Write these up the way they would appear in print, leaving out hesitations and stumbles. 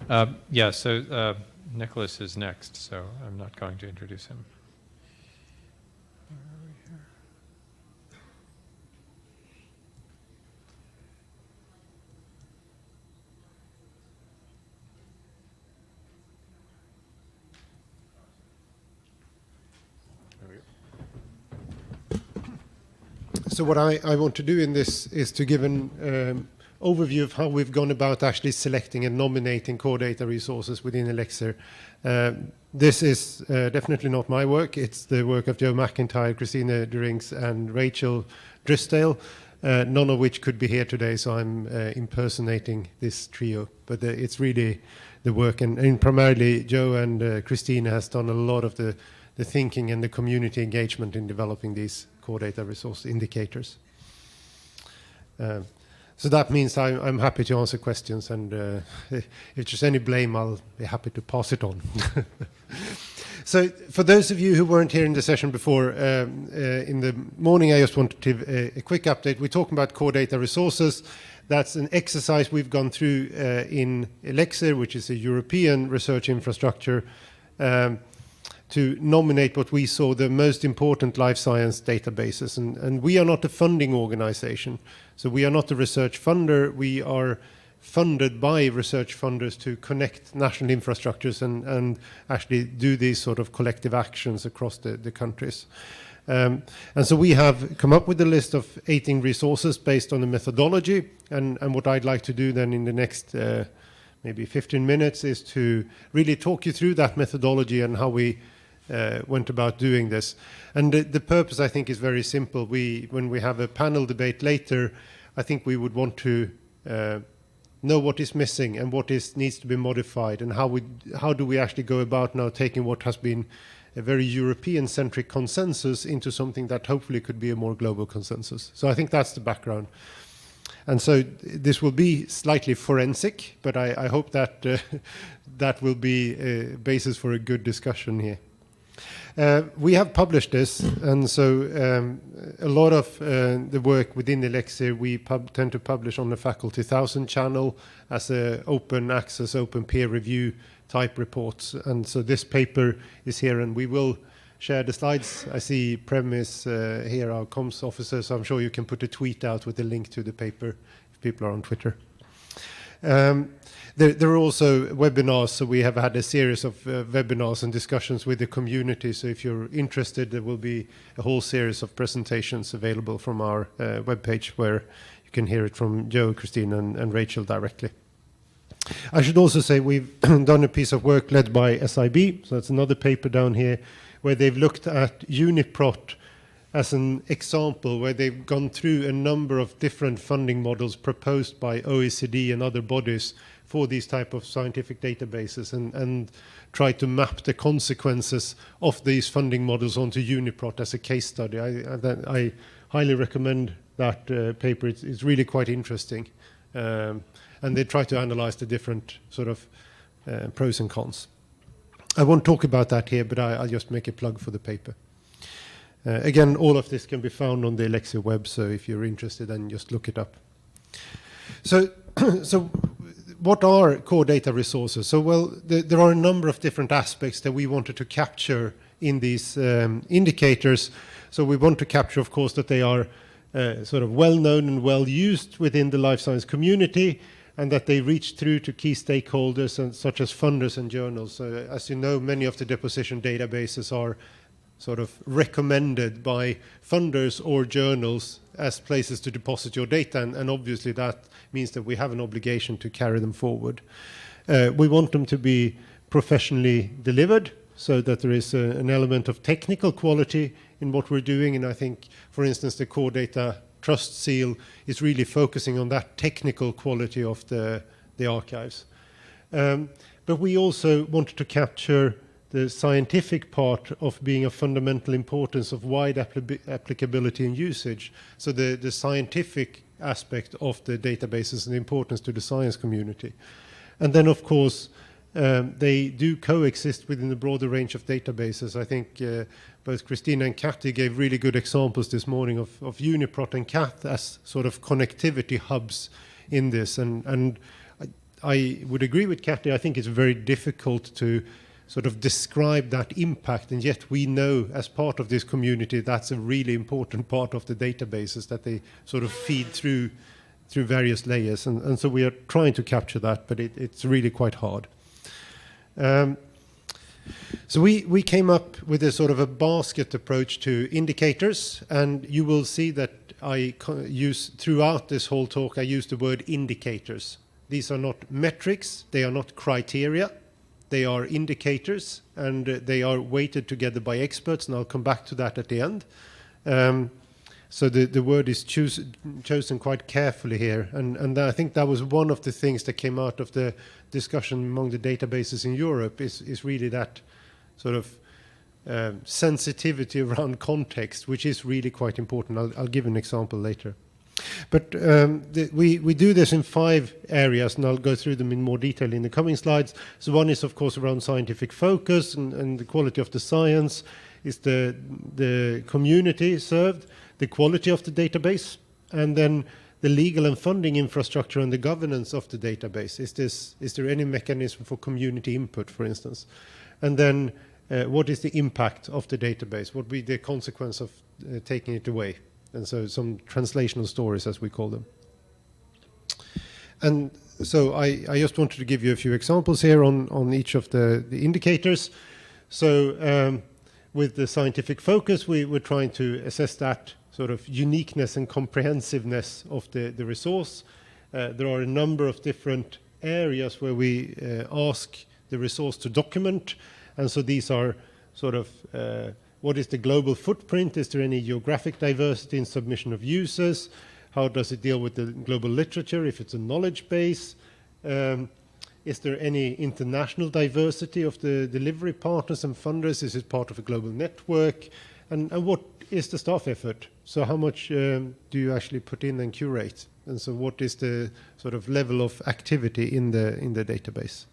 Yeah, so Niklas is next, so I'm not going to introduce him. Where are we here? So what I want to do in this is to give an overview of how we've gone about actually selecting and nominating core data resources within ELIXIR. This is definitely not my work. It's the work of Joe McIntyre, Christina Durings, and Rachel Drysdale, none of which could be here today, so I'm impersonating this trio. But it's really the work, and primarily Joe and Christina has done a lot of the thinking and the community engagement in developing these core data resource indicators. So that means I'm happy to answer questions, and if there's any blame, I'll be happy to pass it on. So for those of you who weren't here in the session before, in the morning, I just wanted to give a quick update. We're talking about core data resources. That's an exercise we've gone through in ELIXIR, which is a European research infrastructure, to nominate what we saw the most important life science databases. And we are not a funding organization. So we are not a research funder. We are funded by research funders to connect national infrastructures and actually do these sort of collective actions across the countries. And so we have come up with a list of 18 resources based on a methodology. And what I'd like to do then in the next maybe 15 minutes is to really talk you through that methodology and how we went about doing this. And the purpose, I think, is very simple. When we have a panel debate later, I think we would want to know what is missing and what needs to be modified, and how do we actually go about now taking what has been a very European-centric consensus into something that hopefully could be a more global consensus. So I think that's the background. And so this will be slightly forensic, but I hope that that will be a basis for a good discussion here. We have published this, and so a lot of the work within ELIXIR we tend to publish on the Faculty 1000 channel as a open access, open peer review type reports. And so this paper is here, and we will share the slides. I see Prem is here, our comms officer, so I'm sure you can put a tweet out with a link to the paper if people are on Twitter. There are also webinars, so we have had a series of webinars and discussions with the community. So if you're interested, there will be a whole series of presentations available from our webpage where you can hear it from Joe, Christine, and Rachel directly. I should also say we've done a piece of work led by SIB, so that's another paper down here, where they've looked at UniProt as an example, where they've gone through a number of different funding models proposed by OECD and other bodies for these type of scientific databases, and try to map the consequences of these funding models onto UniProt as a case study. I highly recommend that paper. It's really quite interesting. And they try to analyze the different sort of pros and cons. I won't talk about that here, but I'll just make a plug for the paper. Again, all of this can be found on the ELIXIR web, so if you're interested, then just look it up. So what are core data resources? So, well, there are a number of different aspects that we wanted to capture in these indicators. So we want to capture, of course, that they are sort of well-known and well-used within the life science community, and that they reach through to key stakeholders, and such as funders and journals. So, as you know, many of the deposition databases are sort of recommended by funders or journals as places to deposit your data, and obviously that means that we have an obligation to carry them forward. We want them to be professionally delivered, so that there is an element of technical quality in what we're doing, and I think, for instance, the Core Data Trust Seal is really focusing on that technical quality of the archives. But we also wanted to capture the scientific part of being of fundamental importance of wide applicability and usage. So the scientific aspect of the databases and the importance to the science community. And then, of course, they do coexist within the broader range of databases. I think both Christina and Kathy gave really good examples this morning of UniProt and CATH as sort of connectivity hubs in this. And I would agree with Kathy. I think it's very difficult to sort of describe that impact, and yet we know as part of this community that's a really important part of the databases, that they sort of feed through various layers, and so we are trying to capture that, but it's really quite hard. So we came up with a sort of a basket approach to indicators, and you will see that I use throughout this whole talk, I use the word indicators. These are not metrics, they are not criteria, they are indicators, and they are weighted together by experts, and I'll come back to that at the end. So the word is chosen quite carefully here, and I think that was one of the things that came out of the discussion among the databases in Europe, is really that sort of sensitivity around context, which is really quite important. I'll give an example later. But we do this in 5 areas, and I'll go through them in more detail in the coming slides. So one is, of course, around scientific focus and the quality of the science. Is the community served, the quality of the database, and then the legal and funding infrastructure and the governance of the database. Is there any mechanism for community input, for instance? And then what is the impact of the database? What would be the consequence of taking it away? And so some translational stories, as we call them. And so I just wanted to give you a few examples here on each of the indicators. So with the scientific focus, we're trying to assess that sort of uniqueness and comprehensiveness of the resource. There are a number of different areas where we ask the resource to document. And so these are sort of what is the global footprint? Is there any geographic diversity in submission of users? How does it deal with the global literature if it's a knowledge base? Is there any international diversity of the delivery partners and funders? Is it part of a global network? And what is the staff effort? So how much do you actually put in and curate? And so what is the sort of level of activity in the database?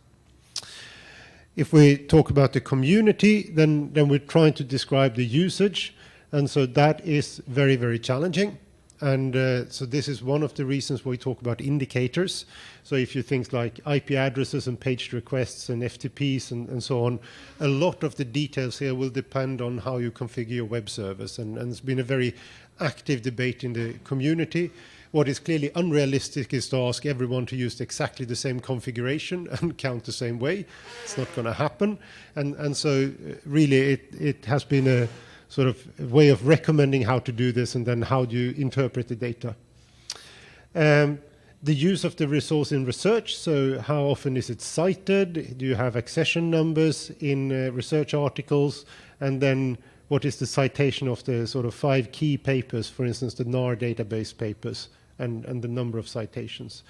If we talk about the community, then we're trying to describe the usage, and so that is very, very challenging. And so this is one of the reasons we talk about indicators. So if you think like IP addresses and page requests and FTPs and so on, a lot of the details here will depend on how you configure your web service. And it's been a very active debate in the community. What is clearly unrealistic is to ask everyone to use exactly the same configuration and count the same way. It's not going to happen. And so really it has been a sort of way of recommending how to do this, and then how do you interpret the data. The use of the resource in research, so how often is it cited? Do you have accession numbers in research articles? And then what is the citation of the sort of 5 key papers, for instance, the NAR database papers, and the number of citations.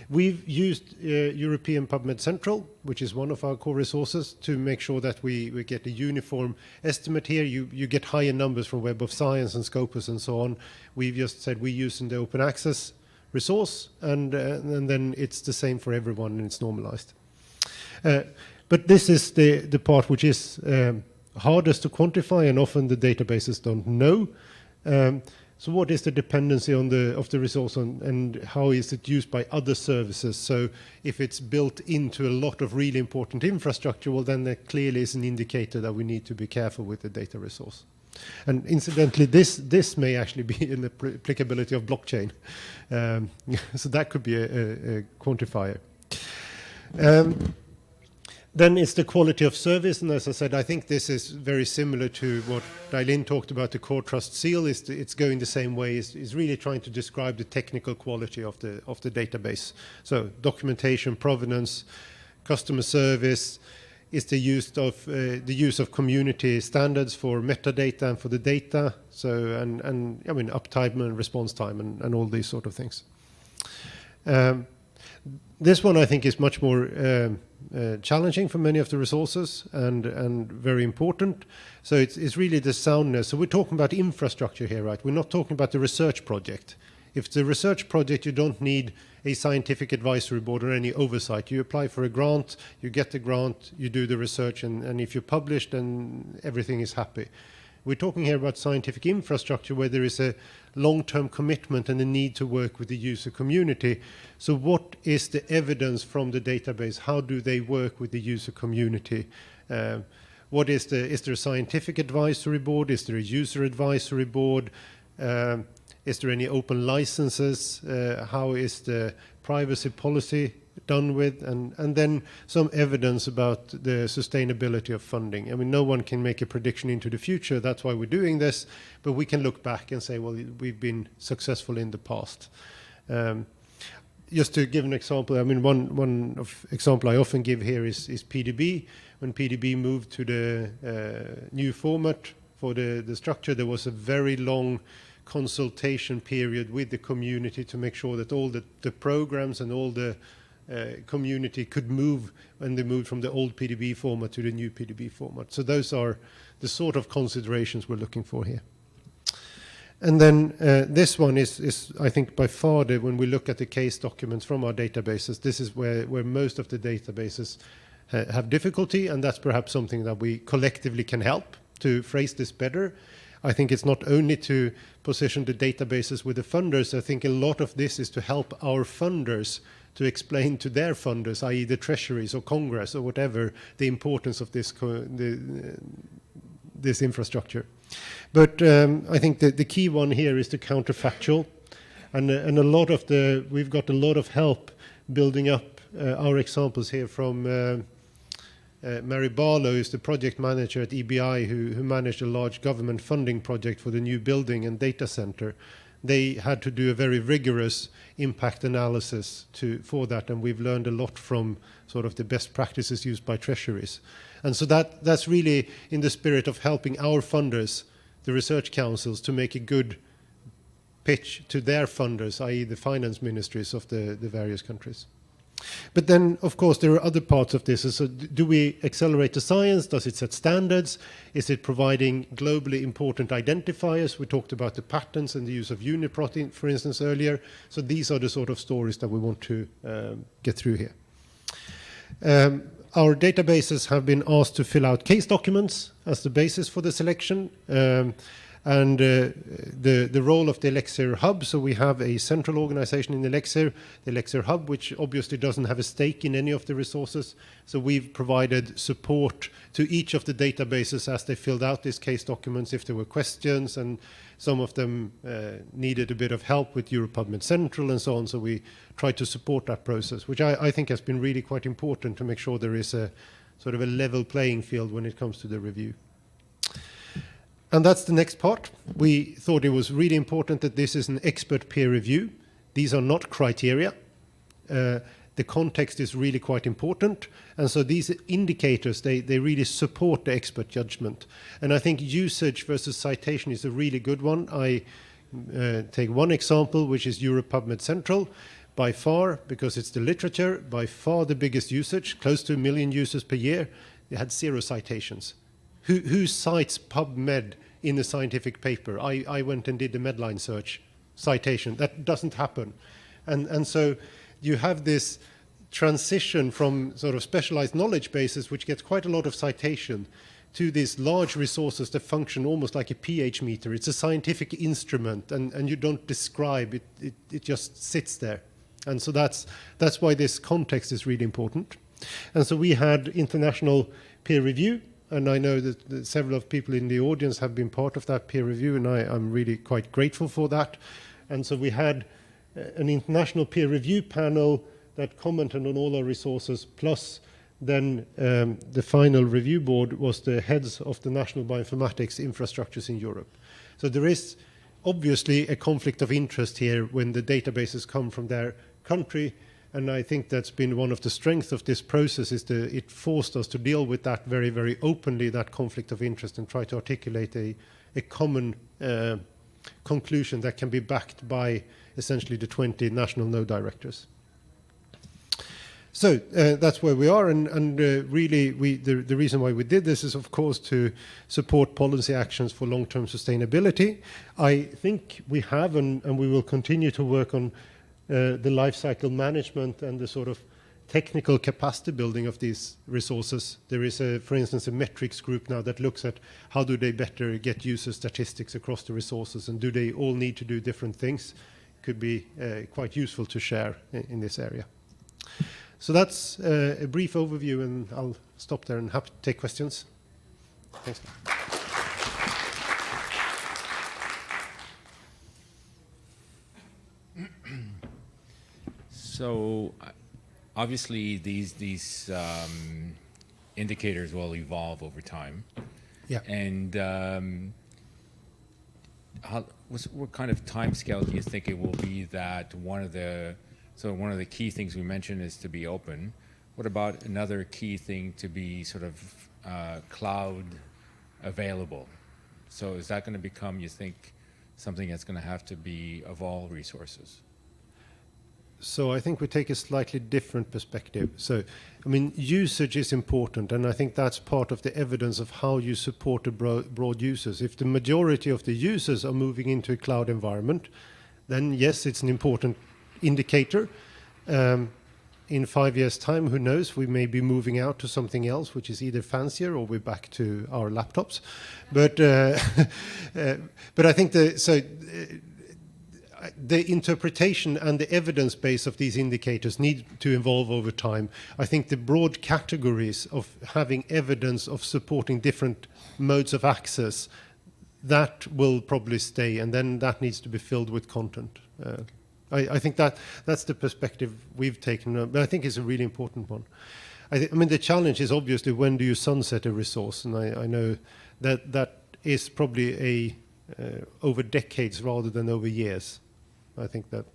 We've used European PubMed Central, which is one of our core resources, to make sure that we get a uniform estimate here. You get higher numbers from Web of Science and Scopus and so on. We've just said we use in the open access resource, and then it's the same for everyone, and it's normalized. But this is the part which is hardest to quantify, and often the databases don't know. So what is the dependency of the resource and how is it used by other services? So if it's built into a lot of really important infrastructure, well, then there clearly is an indicator that we need to be careful with the data resource. And incidentally, this may actually be an applicability of blockchain. So that could be a quantifier. Then it's the quality of service, and as I said, I think this is very similar to what Dailin talked about, the Core Trust Seal. It's going the same way. It's really trying to describe the technical quality of the database. So documentation, provenance, customer service, is the use of community standards for metadata and for the data. So and I mean uptime and response time and all these sort of things. This one I think is much more challenging for many of the resources and very important. So it's really the soundness. So we're talking about infrastructure here, right? We're not talking about the research project. If it's a research project, you don't need a scientific advisory board or any oversight. You apply for a grant, you get the grant, you do the research, and if you publish, then everything is happy. We're talking here about scientific infrastructure where there is a long-term commitment and a need to work with the user community. So what is the evidence from the database? How do they work with the user community? Is there a scientific advisory board? Is there a user advisory board? Is there any open licenses? How is the privacy policy done with? And then some evidence about the sustainability of funding. I mean, no one can make a prediction into the future. That's why we're doing this. But we can look back and say, well, we've been successful in the past. Just to give an example, I mean, one example I often give here is PDB. When PDB moved to the new format for the structure, there was a very long consultation period with the community to make sure that all the programs and all the community could move when they moved from the old PDB format to the new PDB format. So those are the sort of considerations we're looking for here. And then this one is, I think, by far, when we look at the case documents from our databases, this is where most of the databases have difficulty, and that's perhaps something that we collectively can help to phrase this better. I think it's not only to position the databases with the funders. I think a lot of this is to help our funders to explain to their funders, i.e. the treasuries or Congress or whatever, the importance of this infrastructure. But I think that the key one here is the counterfactual. And we've got a lot of help building up our examples here from Mary Barlow, is the project manager at EBI, who managed a large government funding project for the new building and data center. They had to do a very rigorous impact analysis for that, and we've learned a lot from sort of the best practices used by treasuries. And so that's really in the spirit of helping our funders, the research councils, to make a good pitch to their funders, i.e. the finance ministries of the various countries. But then, of course, there are other parts of this. So do we accelerate the science? Does it set standards? Is it providing globally important identifiers? We talked about the patents and the use of uniprotein, for instance, earlier. So these are the sort of stories that we want to get through here. Our databases have been asked to fill out case documents as the basis for the selection. And the role of the ELIXIR Hub, so we have a central organization in ELIXIR, the ELIXIR Hub, which obviously doesn't have a stake in any of the resources. So we've provided support to each of the databases as they filled out these case documents, if there were questions, and some of them needed a bit of help with EuroPubmed Central and so on. So we tried to support that process, which I think has been really quite important to make sure there is a sort of a level playing field when it comes to the review. And that's the next part. We thought it was really important that this is an expert peer review. These are not criteria. The context is really quite important. And so these indicators, they really support the expert judgment. And I think usage versus citation is a really good one. I take one example, which is EuroPubmed Central. By far, because it's the literature, by far the biggest usage, close to 1 million users per year. They had 0 citations. Who cites PubMed in a scientific paper? I went and did the Medline search citation. That doesn't happen. And so you have this transition from sort of specialized knowledge bases, which gets quite a lot of citation, to these large resources that function almost like a pH meter. It's a scientific instrument, and you don't describe it. It just sits there. And so that's why this context is really important. And so we had international peer review. And I know that several of people in the audience have been part of that peer review, and I'm really quite grateful for that. And so we had an international peer review panel that commented on all our resources, plus then the final review board was the heads of the national bioinformatics infrastructures in Europe. So there is obviously a conflict of interest here when the databases come from their country. And I think that's been one of the strengths of this process, is that it forced us to deal with that very, very openly, that conflict of interest, and try to articulate a common conclusion that can be backed by essentially the 20 national node directors. So that's where we are, and really the reason why we did this is, of course, to support policy actions for long-term sustainability. I think we have, and we will continue to work on the life cycle management and the sort of technical capacity building of these resources. There is, for instance, a metrics group now that looks at how do they better get user statistics across the resources, and do they all need to do different things? Could be quite useful to share in this area. So that's a brief overview, and I'll stop there and happy to take questions. Thanks. So obviously these indicators will evolve over time. Yeah. And what kind of time scale do you think it will be that one of the key things we mentioned is to be open. What about another key thing to be sort of cloud available? So is that going to become, you think, something that's going to have to be of all resources? So I think we take a slightly different perspective. So, I mean, usage is important, and I think that's part of the evidence of how you support the broad users. If the majority of the users are moving into a cloud environment, then yes, it's an important indicator. In 5 years' time, who knows, we may be moving out to something else, which is either fancier or we're back to our laptops. But I think the interpretation and the evidence base of these indicators need to evolve over time. I think the broad categories of having evidence of supporting different modes of access, that will probably stay, and then that needs to be filled with content. I think that's the perspective we've taken, but I think it's a really important one. I mean, the challenge is obviously when do you sunset a resource, and I know that is probably over decades rather than over years. I think that